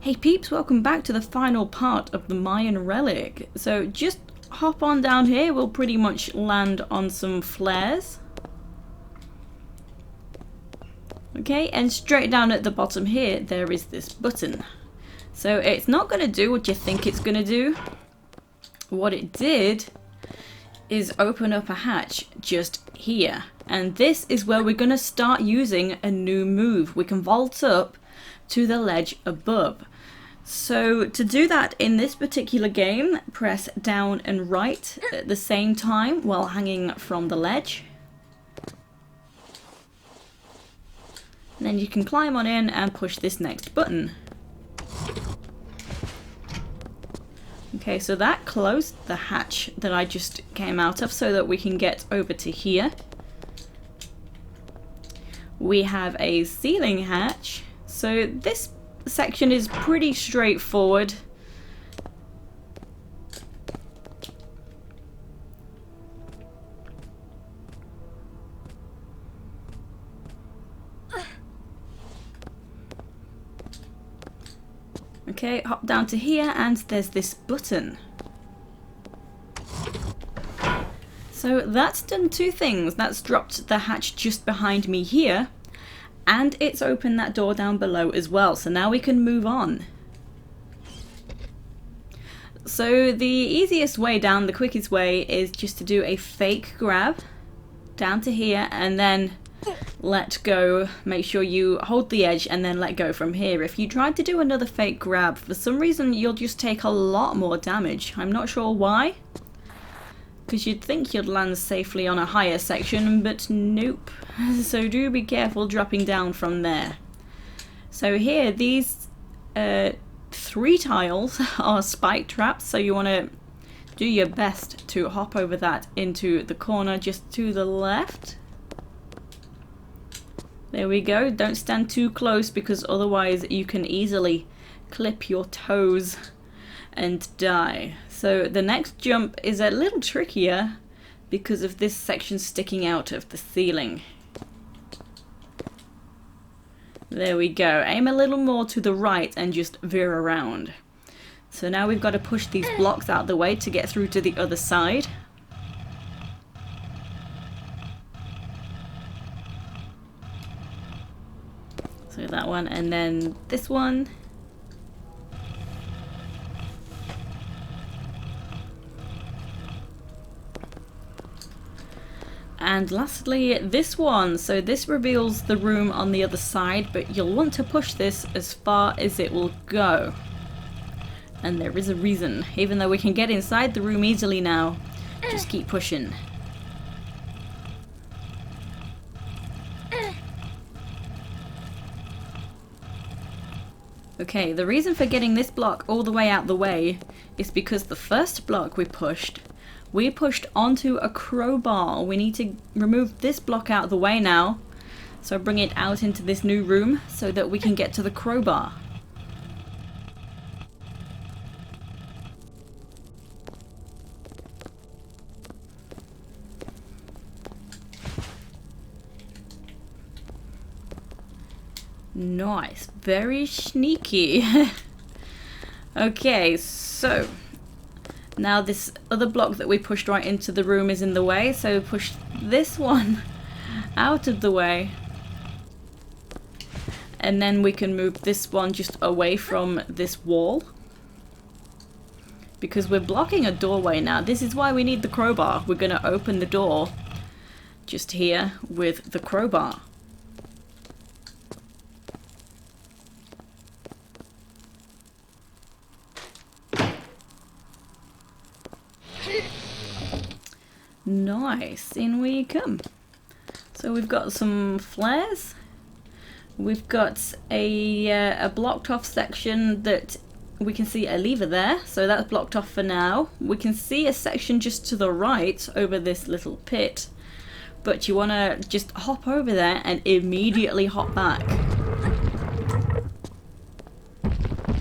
Hey peeps, welcome back to the final part of the Mayan Relic. So just hop on down here, we'll pretty much land on some flares. Okay, and straight down at the bottom here, there is this button. So it's not going to do what you think it's going to do. What it did is open up a hatch just here. And this is where we're going to start using a new move. We can vault up to the ledge above. So to do that in this particular game, press down and right at the same time while hanging from the ledge. And then you can climb on in and push this next button. Okay, so that closed the hatch that I just came out of so that we can get over to here. We have a ceiling hatch. So this section is pretty straightforward. Okay, hop down to here and there's this button. So that's done two things. That's dropped the hatch just behind me here. And it's opened that door down below as well, so now we can move on. So the easiest way down, the quickest way, is just to do a fake grab down to here and then let go. Make sure you hold the edge and then let go from here. If you tried to do another fake grab, for some reason you'll just take a lot more damage. I'm not sure why. Because you'd think you'd land safely on a higher section, but nope. So do be careful dropping down from there. So here, these 3 tiles are spike traps, so you want to do your best to hop over that into the corner just to the left. There we go. Don't stand too close because otherwise you can easily clip your toes and die. So the next jump is a little trickier because of this section sticking out of the ceiling. There we go. Aim a little more to the right and just veer around. So now we've got to push these blocks out of the way to get through to the other side. So that one and then this one. And lastly, this one. So this reveals the room on the other side, but you'll want to push this as far as it will go. And there is a reason. Even though we can get inside the room easily now, just keep pushing. Okay, the reason for getting this block all the way out the way is because the first block we pushed onto a crowbar. We need to remove this block out of the way now. So bring it out into this new room so that we can get to the crowbar. Nice, very sneaky. Okay, so now this other block that we pushed right into the room is in the way, so push this one out of the way. And then we can move this one just away from this wall. Because we're blocking a doorway now. This is why we need the crowbar. We're going to open the door just here with the crowbar. Nice, in we come. So we've got some flares. We've got a blocked off section that we can see a lever there, so that's blocked off for now. We can see a section just to the right over this little pit, but you want to just hop over there and immediately hop back.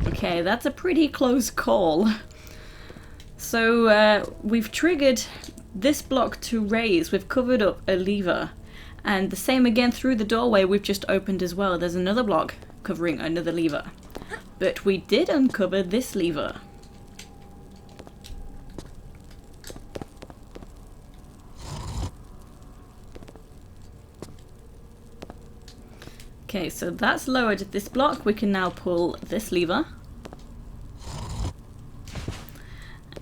Okay, that's a pretty close call. So we've triggered this block to raise. We've covered up a lever, and the same again through the doorway we've just opened as well. There's another block covering another lever. But we did uncover this lever. Okay, so that's lowered this block. We can now pull this lever.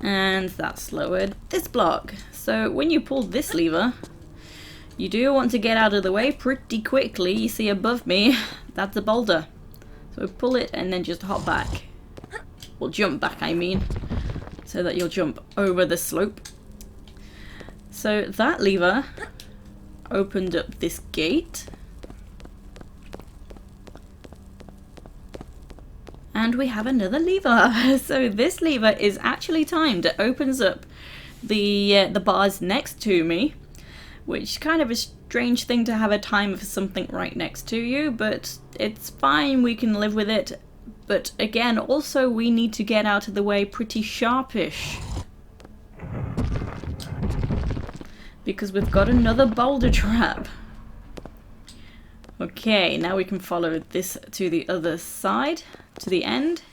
And that's lowered this block. So when you pull this lever, you do want to get out of the way pretty quickly. You see above me, that's a boulder. So pull it and then just hop back. Well, jump back, I mean. So that you'll jump over the slope. So that lever opened up this gate. And we have another lever. So this lever is actually timed. It opens up the bars next to me, which kind of a strange thing to have a timer for something right next to you, but it's fine, we can live with it. But again, also we need to get out of the way pretty sharpish, because we've got another boulder trap. Okay, now we can follow this to the other side, to the end.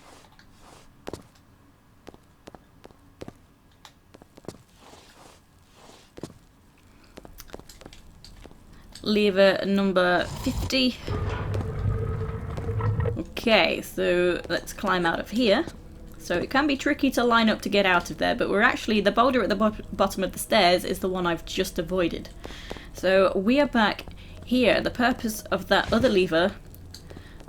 Lever number 50. Okay, so let's climb out of here. So it can be tricky to line up to get out of there, but we're actually, the boulder at the bottom of the stairs is the one I've just avoided. So we are back here. The purpose of that other lever,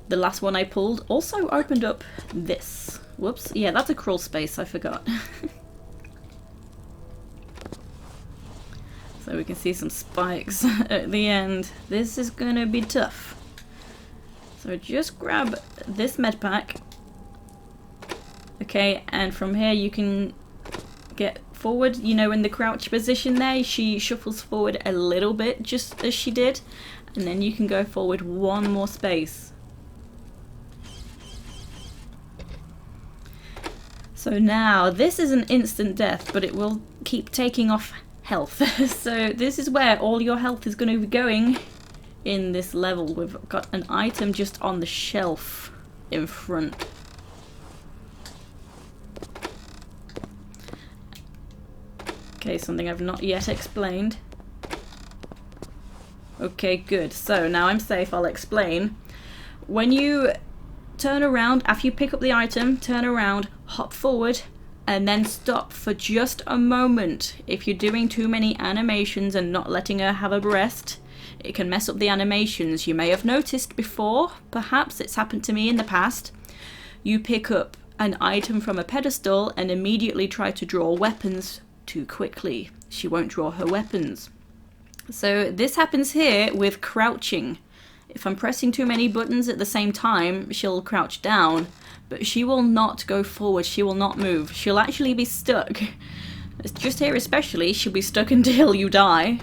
the last one I pulled, also opened up this. Whoops, yeah, that's a crawl space, I forgot. So we can see some spikes at the end. This is gonna be tough. So just grab this medpack. Okay, and from here you can get forward. You know, in the crouch position there, she shuffles forward a little bit, just as she did. And then you can go forward one more space. So now, this is an instant death, but it will keep taking off health. So this is where all your health is going to be going in this level. We've got an item just on the shelf in front. Okay, something I've not yet explained. Okay, good. So now I'm safe, I'll explain. When you turn around, after you pick up the item, turn around, hop forward, and then stop for just a moment. If you're doing too many animations and not letting her have a rest, it can mess up the animations. You may have noticed before, perhaps it's happened to me in the past, you pick up an item from a pedestal and immediately try to draw weapons too quickly. She won't draw her weapons. So this happens here with crouching. If I'm pressing too many buttons at the same time, she'll crouch down, but she will not go forward, she will not move. She'll actually be stuck. Just here especially, she'll be stuck until you die.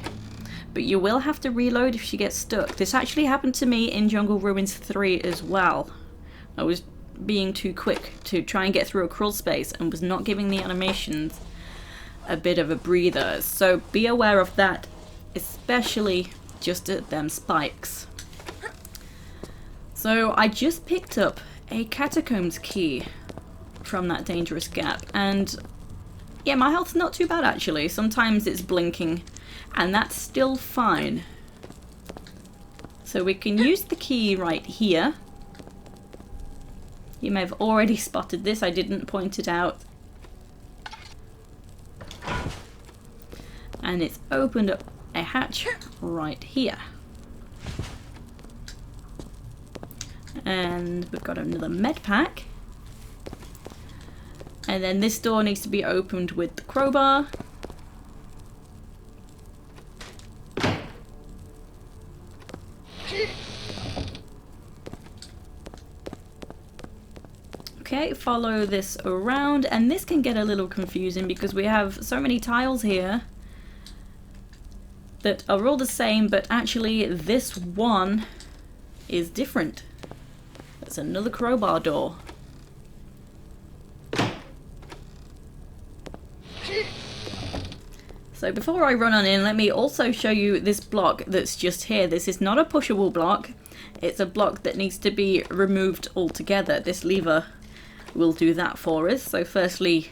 But you will have to reload if she gets stuck. This actually happened to me in Jungle Ruins 3 as well. I was being too quick to try and get through a crawl space and was not giving the animations a bit of a breather. So be aware of that, especially just at them spikes. So I just picked up a Catacombs Key from that dangerous gap, and yeah, my health's not too bad actually. Sometimes it's blinking, and that's still fine. So we can use the key right here. You may have already spotted this, I didn't point it out. And it's opened up a hatch right here. And we've got another medpack. And then this door needs to be opened with the crowbar. Okay, follow this around, and this can get a little confusing because we have so many tiles here that are all the same, but actually this one is different. That's another crowbar door. So before I run on in, let me also show you this block that's just here. This is not a pushable block. It's a block that needs to be removed altogether. This lever will do that for us. So firstly,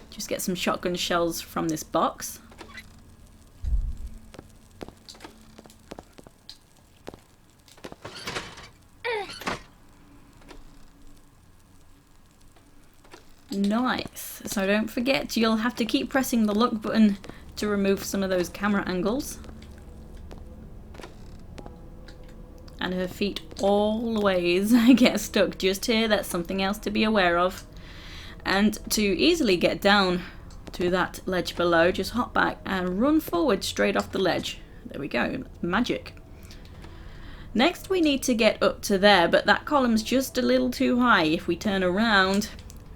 just get some shotgun shells from this box. Nice. So don't forget, you'll have to keep pressing the look button to remove some of those camera angles. And her feet always get stuck just here. That's something else to be aware of. And to easily get down to that ledge below, just hop back and run forward straight off the ledge. There we go. Magic. Next we need to get up to there, but that column's just a little too high. If we turn around,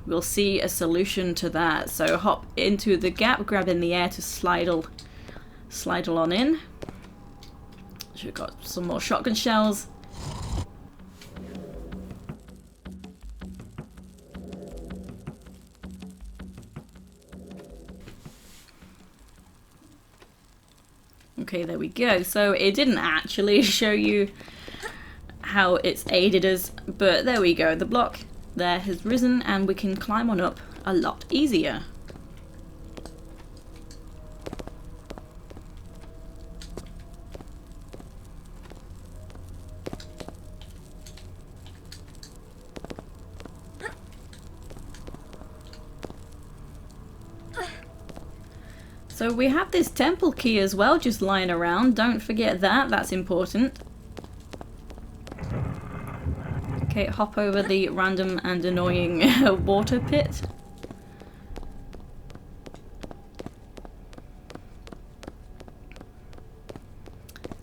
we'll see a solution to that. So hop into the gap, grab in the air to slide on in. So we've got some more shotgun shells. Okay, there we go. So it didn't actually show you how it's aided us, but there we go. The block there has risen and we can climb on up a lot easier. So we have this temple key as well just lying around. Don't forget that, that's important. Okay, hop over the random and annoying water pit.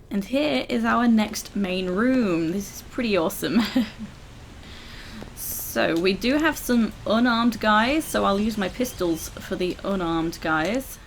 And here is our next main room. This is pretty awesome. So we do have some unarmed guys, so I'll use my pistols for the unarmed guys.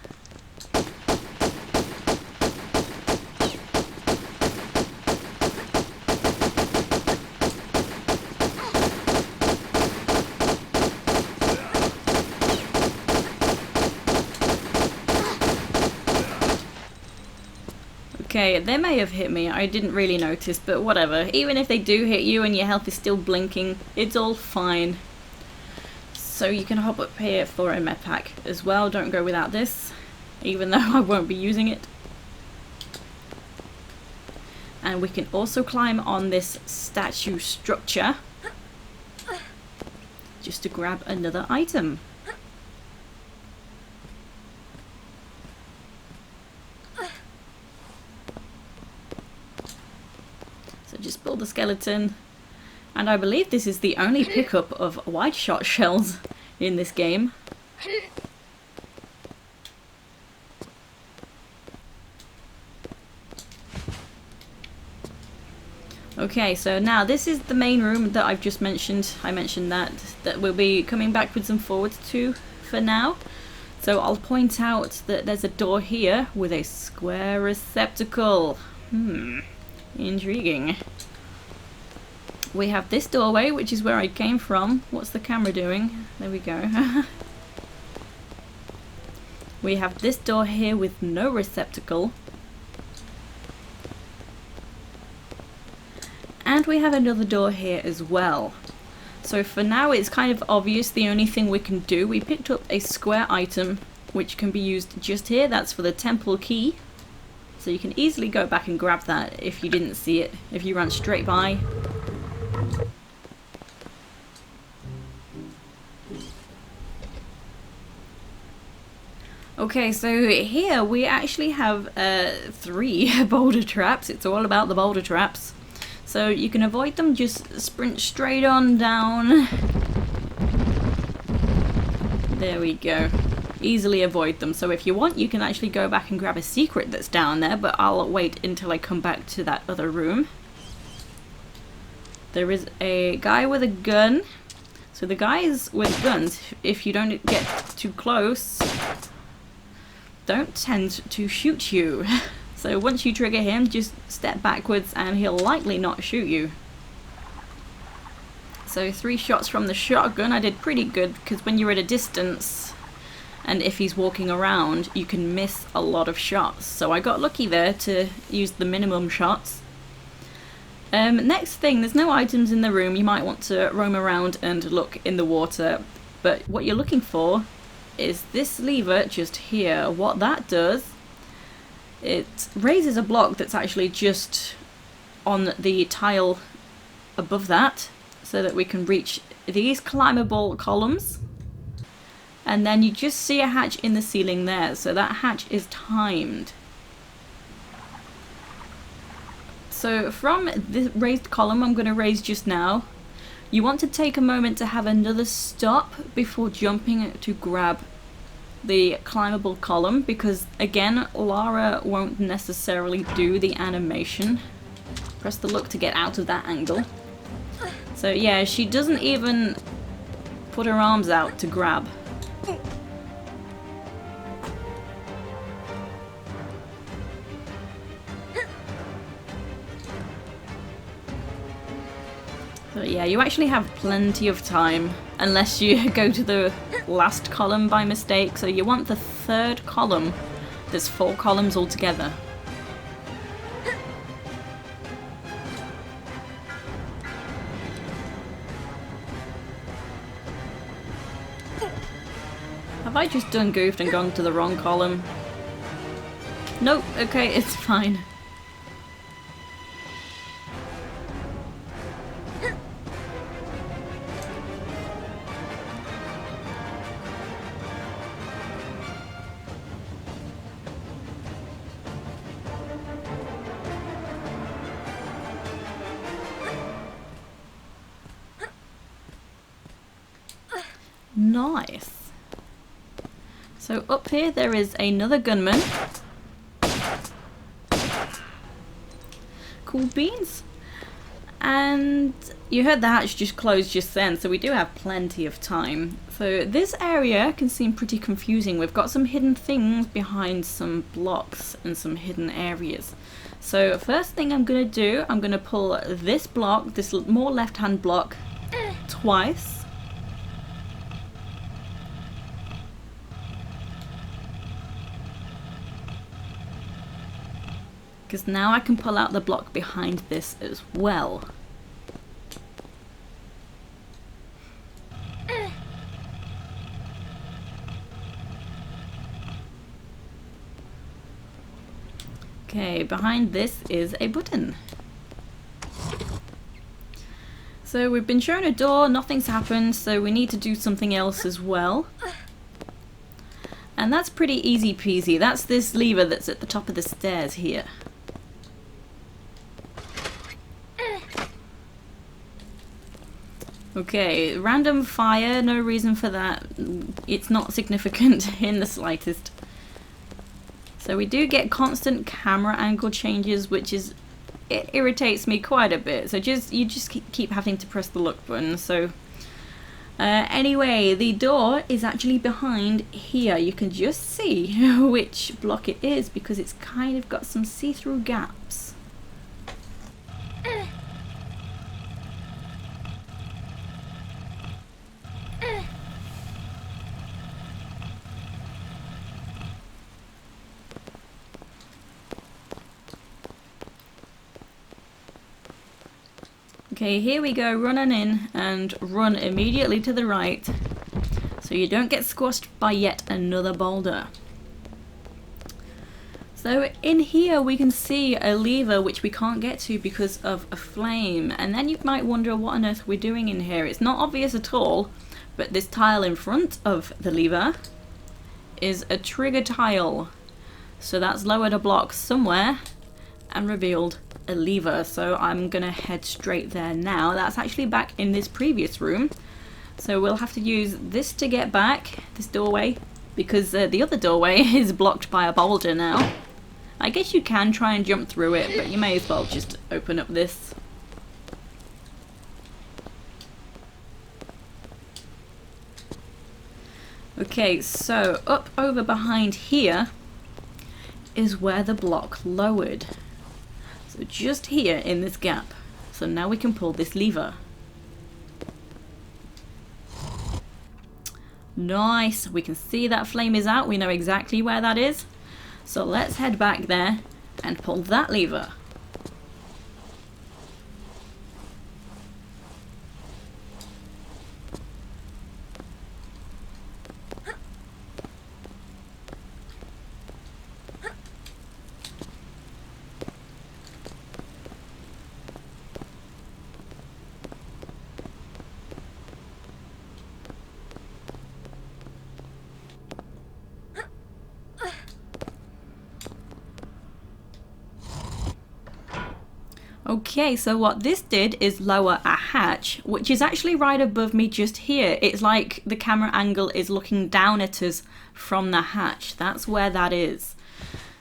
Okay, they may have hit me, I didn't really notice, but whatever. Even if they do hit you and your health is still blinking, it's all fine. So you can hop up here for a Medpack as well, don't go without this, even though I won't be using it. And we can also climb on this statue structure, just to grab another item. Just build the skeleton, and I believe this is the only pickup of wide shot shells in this game. Okay, so now this is the main room that I've just mentioned. I mentioned that we'll be coming backwards and forwards to for now. So I'll point out that there's a door here with a square receptacle. Intriguing. We have this doorway, which is where I came from. What's the camera doing? There we go. We have this door here with no receptacle. And we have another door here as well. So for now it's kind of obvious the only thing we can do. We picked up a square item which can be used just here. That's for the temple key. So you can easily go back and grab that if you didn't see it, if you ran straight by. Okay, so here we actually have 3 boulder traps. It's all about the boulder traps. So you can avoid them, just sprint straight on down. There we go. Easily avoid them. So if you want, you can actually go back and grab a secret that's down there, but I'll wait until I come back to that other room. There is a guy with a gun. So the guys with guns, if you don't get too close, don't tend to shoot you. So once you trigger him, just step backwards and he'll likely not shoot you. So 3 shots from the shotgun. I did pretty good because when you're at a distance and if he's walking around, you can miss a lot of shots. So I got lucky there to use the minimum shots. Next thing, there's no items in the room. You might want to roam around and look in the water, but what you're looking for is this lever just here. What that does, it raises a block that's actually just on the tile above that, so that we can reach these climbable columns. And then you just see a hatch in the ceiling there, so that hatch is timed. So from this raised column I'm going to raise just now, you want to take a moment to have another stop before jumping to grab the climbable column, because again, Lara won't necessarily do the animation. Press the look to get out of that angle. So yeah, she doesn't even put her arms out to grab. So yeah, you actually have plenty of time, unless you go to the last column by mistake. So you want the third column. There's 4 columns altogether. Have I just done goofed and gone to the wrong column? Nope, okay, it's fine. Nice. So up here there is another gunman. Cool beans. And you heard the hatch just closed just then, so we do have plenty of time. So this area can seem pretty confusing. We've got some hidden things behind some blocks and some hidden areas. So first thing I'm going to do, I'm going to pull this block, this more left-hand block, twice. Because now I can pull out the block behind this as well. Okay, behind this is a button. So we've been shown a door, nothing's happened, so we need to do something else as well. And that's pretty easy peasy. That's this lever that's at the top of the stairs here. Okay, random fire, no reason for that. It's not significant in the slightest. So we do get constant camera angle changes, which is, it irritates me quite a bit. So you just keep having to press the look button. So anyway, the door is actually behind here. You can just see which block it is because it's kind of got some see-through gaps. Okay, here we go, running in and run immediately to the right so you don't get squashed by yet another boulder. So in here we can see a lever which we can't get to because of a flame, and then you might wonder what on earth we're doing in here. It's not obvious at all, but this tile in front of the lever is a trigger tile. So that's lowered a block somewhere and revealed a lever, so I'm gonna head straight there now. That's actually back in this previous room, so we'll have to use this to get back, this doorway, because the other doorway is blocked by a boulder now. I guess you can try and jump through it, but you may as well just open up this. Okay, so up over behind here is where the block lowered. So just here in this gap. So now we can pull this lever. Nice, we can see that flame is out. We know exactly where that is. So let's head back there and pull that lever. Okay, so what this did is lower a hatch, which is actually right above me just here. It's like the camera angle is looking down at us from the hatch. That's where that is.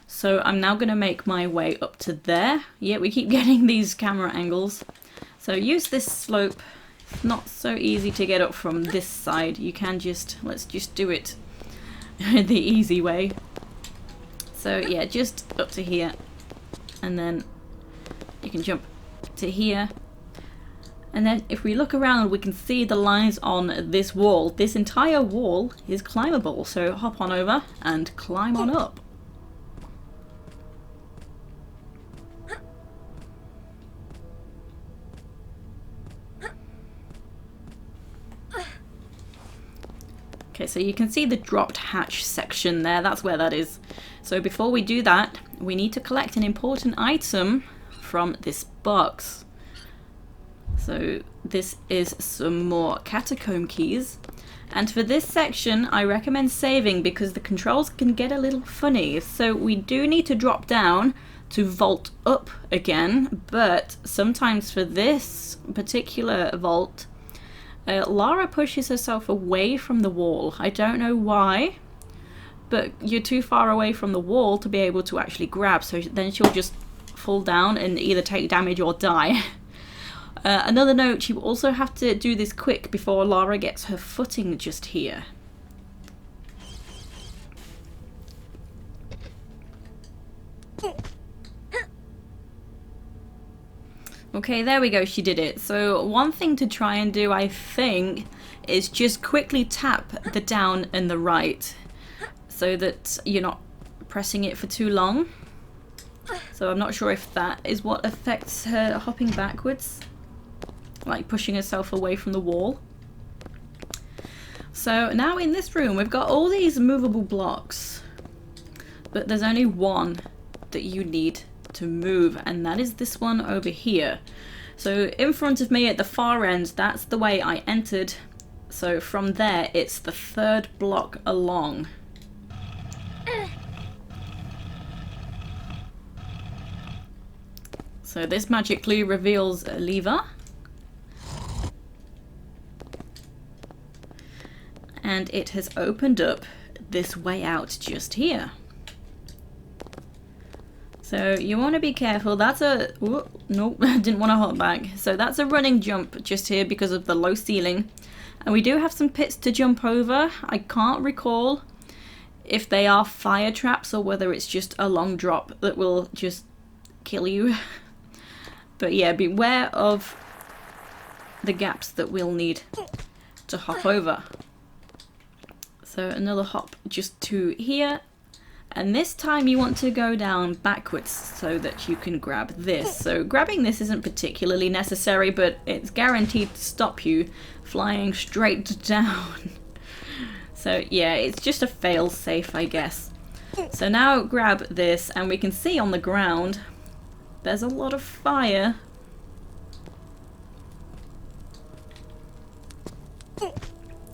So I'm now going to make my way up to there. Yeah, we keep getting these camera angles. So use this slope. It's not so easy to get up from this side. You can just, let's just do it the easy way. So yeah, just up to here. And then you can jump to here. And then if we look around, we can see the lines on this wall. This entire wall is climbable. So hop on over and climb on up. Okay, so you can see the dropped hatch section there. That's where that is. So before we do that, we need to collect an important item from this box. So this is some more Catacomb keys. And for this section, I recommend saving because the controls can get a little funny. So we do need to drop down to vault up again, but sometimes for this particular vault, Lara pushes herself away from the wall. I don't know why, but you're too far away from the wall to be able to actually grab, so then she'll just fall down and either take damage or die. Another note, you also have to do this quick before Lara gets her footing just here. Okay, there we go, she did it. So one thing to try and do, I think, is just quickly tap the down and the right so that you're not pressing it for too long. So I'm not sure if that is what affects her hopping backwards, like pushing herself away from the wall. So now in this room we've got all these movable blocks, but there's only one that you need to move, and that is this one over here. So in front of me at the far end, that's the way I entered. So from there it's the third block along. So this magically reveals a lever. And it has opened up this way out just here. So you want to be careful. That's a... Whoop, nope, didn't want to hop back. So that's a running jump just here because of the low ceiling. And we do have some pits to jump over. I can't recall if they are fire traps or whether it's just a long drop that will just kill you. But yeah, beware of the gaps that we'll need to hop over. So another hop just to here. And this time you want to go down backwards so that you can grab this. So grabbing this isn't particularly necessary, but it's guaranteed to stop you flying straight down. So yeah, it's just a fail-safe, I guess. So now grab this, and we can see on the ground there's a lot of fire.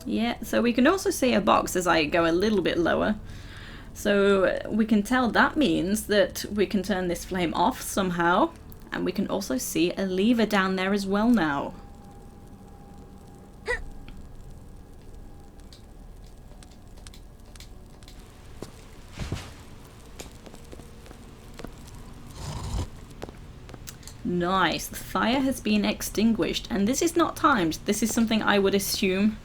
Yeah, so we can also see a box as I go a little bit lower. So we can tell that means that we can turn this flame off somehow. And we can also see a lever down there as well now. Nice, the fire has been extinguished, and this is not timed. This is something I would assume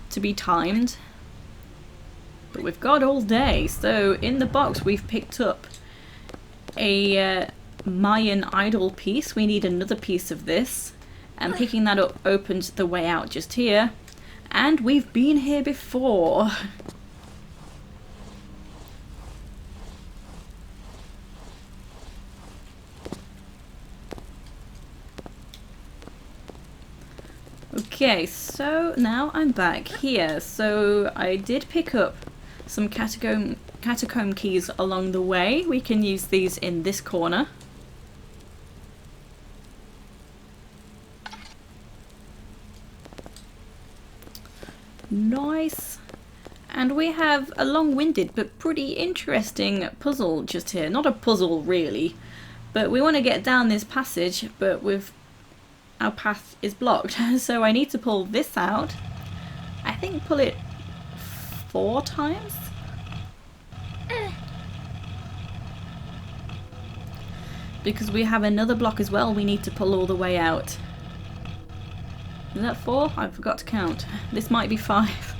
to be timed. But we've got all day. So in the box we've picked up a Mayan Idol piece. We need another piece of this. And picking that up opened the way out just here. And we've been here before. Okay, so now I'm back here. So I did pick up some catacomb keys along the way. We can use these in this corner. Nice. And we have a long-winded but pretty interesting puzzle just here. Not a puzzle really, But we want to get down this passage, but our path is blocked. So I need to pull this out. I think pull it 4 times. Because we have another block as well we need to pull all the way out. Is that 4? I forgot to count. This might be 5.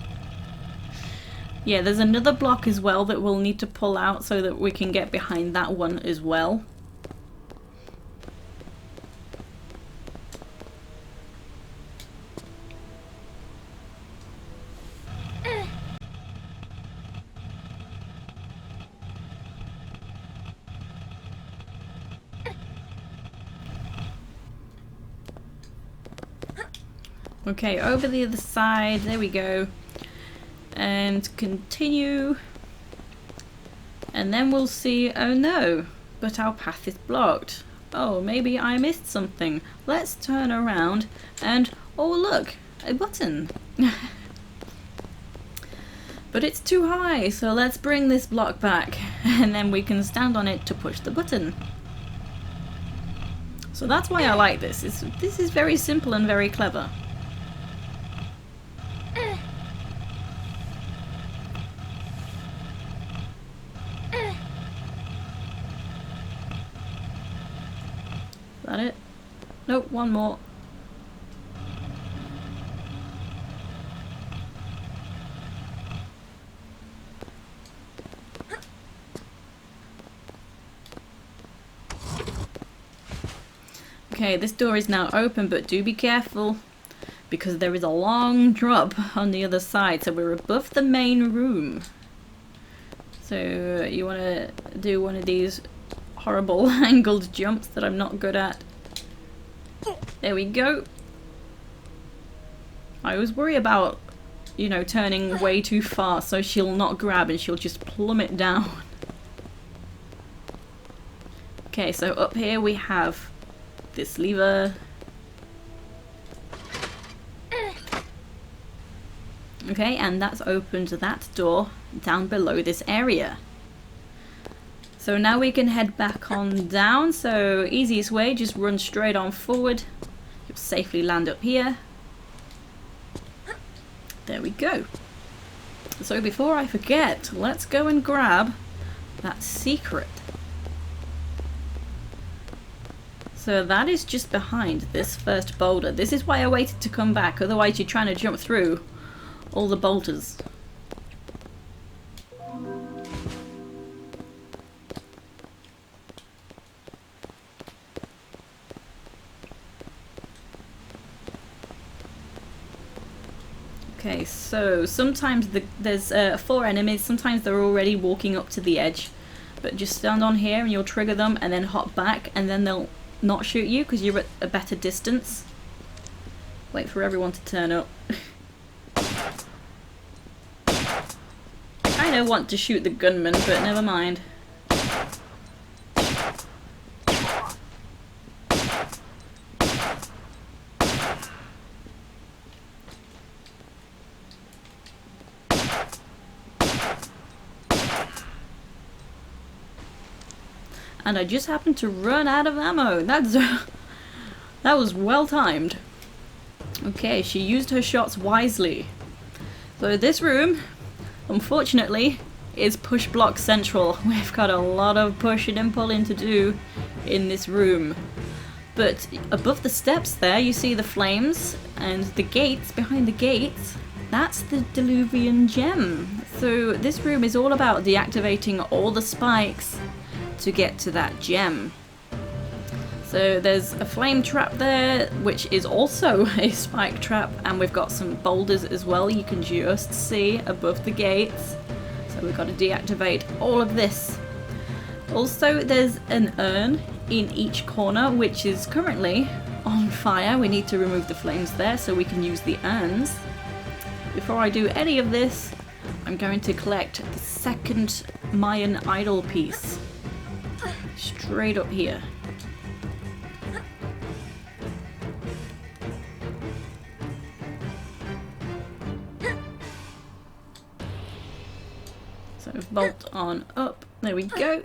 Yeah, there's another block as well that we'll need to pull out so that we can get behind that one as well. Okay, over the other side, there we go. And continue. And then we'll see, oh no, but our path is blocked. Oh, maybe I missed something. Let's turn around and, oh look, a button. But it's too high, so let's bring this block back and then we can stand on it to push the button. So that's why I like this. This is very simple and very clever. Is that it? Nope, one more. Okay, this door is now open, but do be careful because there is a long drop on the other side. So we're above the main room. So you want to do one of these horrible angled jumps that I'm not good at. There we go. I always worry about, you know, turning way too far so she'll not grab and she'll just plummet down. Okay, so up here we have this lever. Okay, and that's opened that door down below this area. So now we can head back on down. So easiest way, just run straight on forward. You'll safely land up here. There we go. So before I forget, let's go and grab that secret. So that is just behind this first boulder. This is why I waited to come back, otherwise you're trying to jump through all the boulders. Okay, so sometimes there's 4 enemies, sometimes they're already walking up to the edge. But just stand on here and you'll trigger them and then hop back and then they'll not shoot you because you're at a better distance. Wait for everyone to turn up. I kind of want to shoot the gunman, but never mind. And I just happened to run out of ammo. That was well timed. Okay, she used her shots wisely. So this room, unfortunately, is push block central. We've got a lot of pushing and pulling to do in this room. But above the steps there, you see the flames and the gates. Behind the gates, that's the Deluvium gem. So this room is all about deactivating all the spikes to get to that gem. So there's a flame trap there, which is also a spike trap, and we've got some boulders as well you can just see above the gates. So we've got to deactivate all of this. Also, there's an urn in each corner, which is currently on fire. We need to remove the flames there so we can use the urns. Before I do any of this, I'm going to collect the second Mayan Idol piece. Straight up here. So bolt on up. There we go.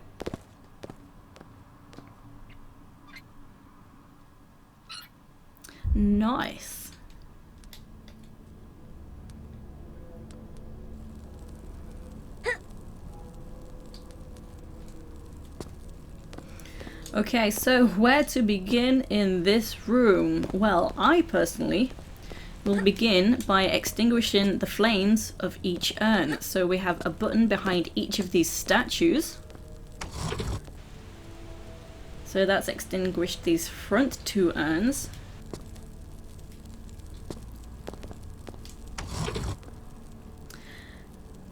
Nice. Okay, so where to begin in this room? Well, I personally will begin by extinguishing the flames of each urn. So we have a button behind each of these statues. So that's extinguished these front 2 urns.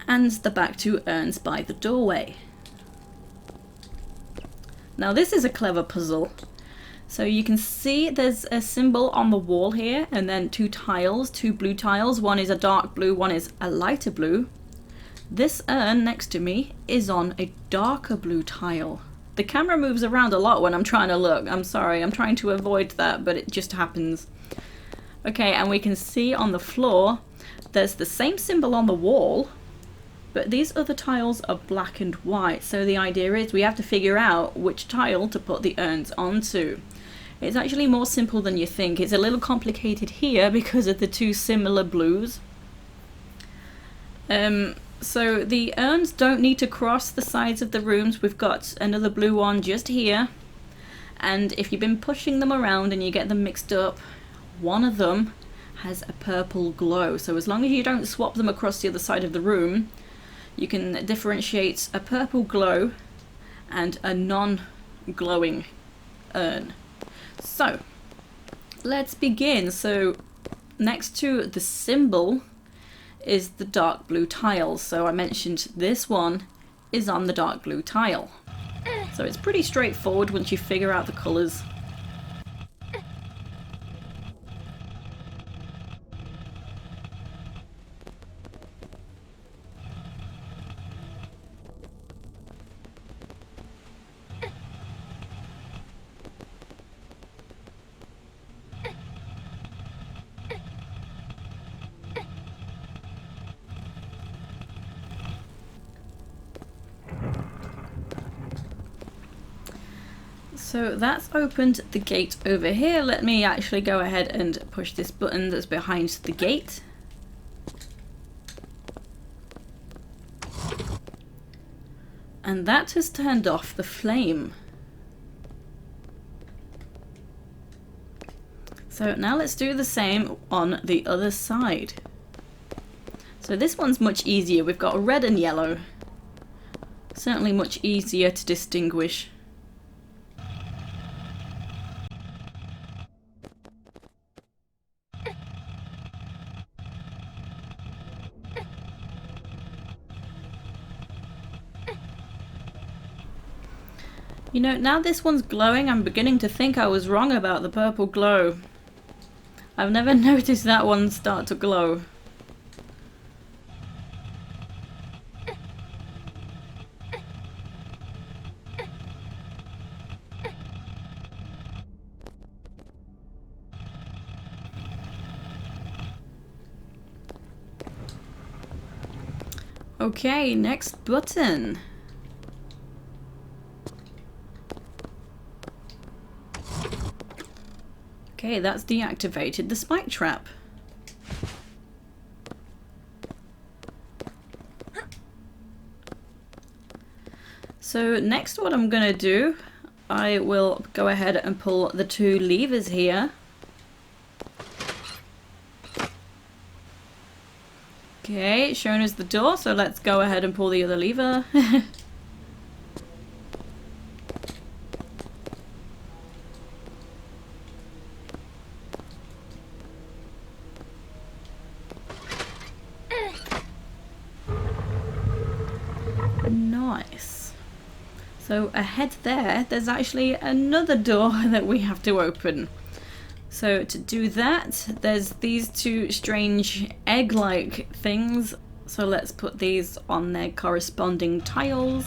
And the back 2 urns by the doorway. Now this is a clever puzzle. So you can see there's a symbol on the wall here, and then 2 tiles, 2 blue tiles. One is a dark blue, one is a lighter blue. This urn next to me is on a darker blue tile. The camera moves around a lot when I'm trying to look. I'm sorry, I'm trying to avoid that, but it just happens. Okay, and we can see on the floor, there's the same symbol on the wall, but these other tiles are black and white. So the idea is we have to figure out which tile to put the urns onto. It's actually more simple than you think. It's a little complicated here because of the 2 similar blues. So the urns don't need to cross the sides of the rooms. We've got another blue one just here. And if you've been pushing them around and you get them mixed up, one of them has a purple glow. So as long as you don't swap them across the other side of the room, you can differentiate a purple glow and a non-glowing urn. So let's begin. So next to the symbol is the dark blue tile. So I mentioned this one is on the dark blue tile. So it's pretty straightforward once you figure out the colours. So that's opened the gate over here. Let me actually go ahead and push this button that's behind the gate. And that has turned off the flame. So now let's do the same on the other side. So this one's much easier. We've got red and yellow. Certainly much easier to distinguish. You know, now this one's glowing, I'm beginning to think I was wrong about the purple glow. I've never noticed that one start to glow. Okay, next button. Okay, that's deactivated the spike trap. So next what I'm gonna do, I will go ahead and pull the 2 levers here. Okay, it's shown us the door, so let's go ahead and pull the other lever. Nice. So ahead there's actually another door that we have to open. So to do that, there's these 2 strange egg-like things. So let's put these on their corresponding tiles.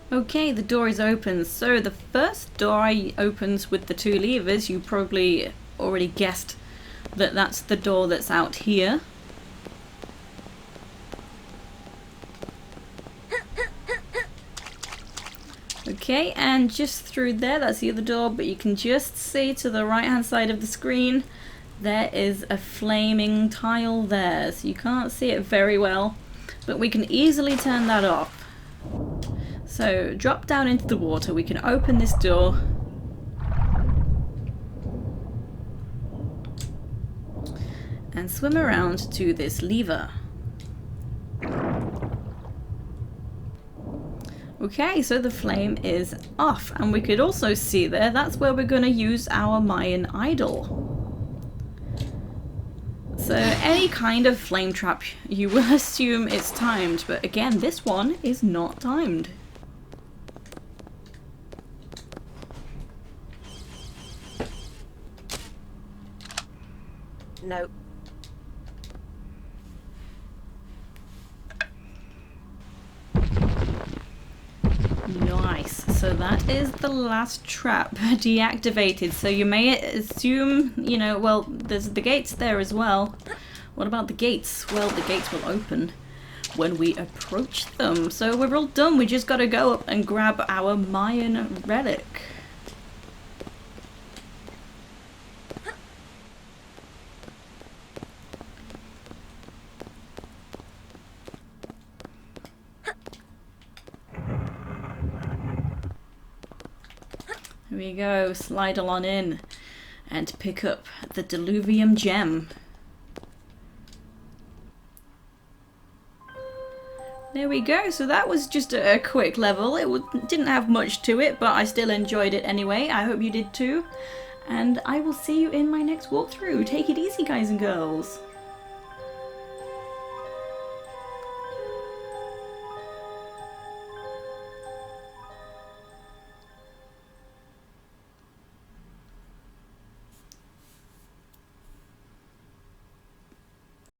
Okay, the door is open. So the first door opens with the 2 levers. You probably already guessed that that's the door that's out here. Okay, and just through there, that's the other door, but you can just see to the right hand side of the screen, there is a flaming tile there. So you can't see it very well, but we can easily turn that off. So drop down into the water, we can open this door. And swim around to this lever. Okay, so the flame is off, and we could also see there, that's where we're going to use our Mayan Idol. So any kind of flame trap, you will assume it's timed, but again, this one is not timed. No. Nice. So that is the last trap deactivated. So you may assume, you know, well, there's the gates there as well. What about the gates? Well, the gates will open when we approach them. So we're all done. We just got to go up and grab our Mayan relic. Here we go, slide on in and pick up the Deluvium gem. There we go, so that was just a quick level. It didn't have much to it, but I still enjoyed it anyway. I hope you did too. And I will see you in my next walkthrough. Take it easy, guys and girls.